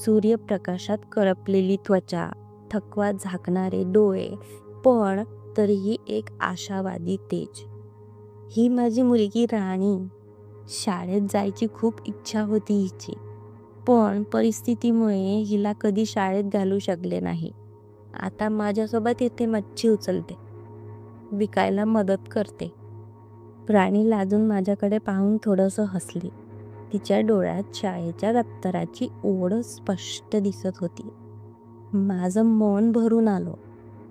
सूर्यप्रकाशात करपलेली त्वचा, थकवा झाकणारे डोळे, पण तरीही एक आशावादी तेज. ही माझी मुलगी राणी. शाळेत जायची खूप इच्छा होती हिची, पण परिस्थितीमुळे हिला कधी शाळेत घालू शकले नाही. आता माझ्यासोबत येथे मच्छी उचलते, विकायला मदत करते. राणी लाजून माझ्याकडे पाहून थोडंसं हसली. तिच्या डोळ्यात शाळेच्या दप्तराची ओढ स्पष्ट दिसत होती. माझं मन भरून आलं.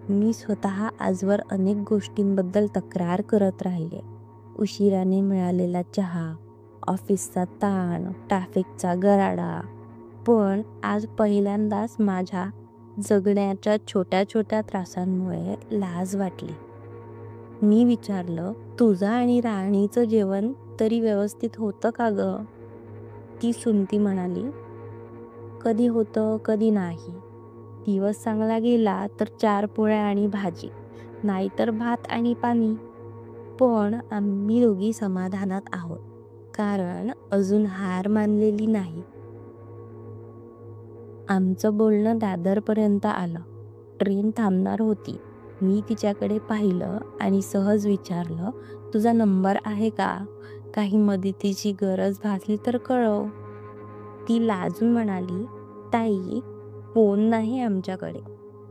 मी स्वतः आजवर अनेक गोष्टींबद्दल तक्रार करत राहिले. उशिराने मिळालेला चहा, ऑफिसचा ताण, ट्रॅफिकचा गराडा. पण आज पहिल्यांदाच माझ्या जगण्याच्या छोट्या छोट्या त्रासांमुळे लाज वाटली. मी विचारलं, तुझं आणि राणीचं जेवण तरी व्यवस्थित होतं का गं? ती सुनती म्हणाली, कधी होतं कधी नाही. दिवस चांगला गेला तर 4 पोळ्या आणि भाजी, नाहीतर भात आणि पाणी. पण आम्ही दोघी समाधानात आहोत, कारण अजून हार मानलेली नाही. आमचं बोलणं दादरपर्यंत आलं. ट्रेन थांबणार होती. मी तिच्याकडे पाहिलं आणि सहज विचारलं, तुझा नंबर आहे का? काही मदतीची गरज भासली तर कळव. ती लाजून म्हणाली, ताई, फोन नाही आमच्याकडे,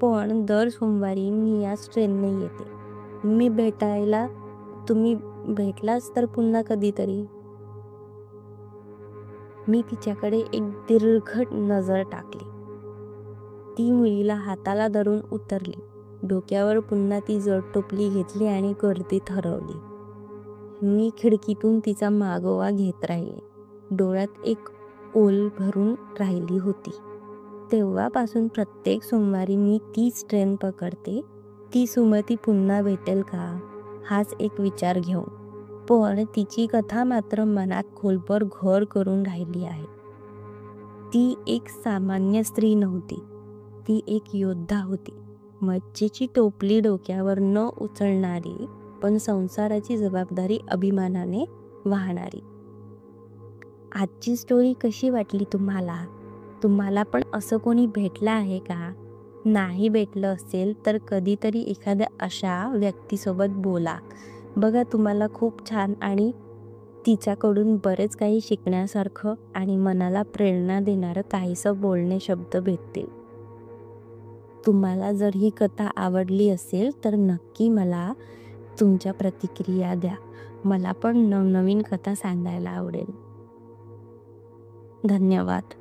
पण दर सोमवारी मी याच ट्रेनने येते. तुम्ही भेटलाच तर पुन्हा कधीतरी. मी तिच्याकडे एक दीर्घट नजर टाकली. ती मुलीला हाताला धरून उतरली. डोक्यावर पुन्हा ती जड टोपली घेतली आणि गर्दीत हरवली. मी खिडकीतून तिचा मागोवा घेत राहिले. डोळ्यात एक ओल भरून राहिली होती. तेव्हापासून प्रत्येक सोमवारी मी तीच ट्रेन पकडते. ती सुमती पुन्हा भेटेल का, हाच एक विचार घेऊन. पण तिची कथा मात्र मनात खोलवर घर करून राहिली आहे. ती एक सामान्य स्त्री नव्हती. ती एक योद्धा होती. मच्छीची टोपली डोक्यावर न उचलणारी, पण संसाराची जबाबदारी अभिमानाने वाहणारी. आजची स्टोरी कशी वाटली तुम्हाला? तुम्हाला पण असं कोणी भेटलं आहे का? नाही भेटलं असेल तर कधीतरी एखाद्या अशा व्यक्तीसोबत बोला. बघा, तुम्हाला खूप छान आणि तिच्याकडून बरेच काही शिकण्यासारखं आणि मनाला प्रेरणा देणारं काहीसं बोलणे शब्द भेटतील. तुम्हाला जर ही कथा आवडली असेल तर नक्की मला तुमच्या प्रतिक्रिया द्या. मला पण नवनवीन कथा सांगायला आवडेल. धन्यवाद.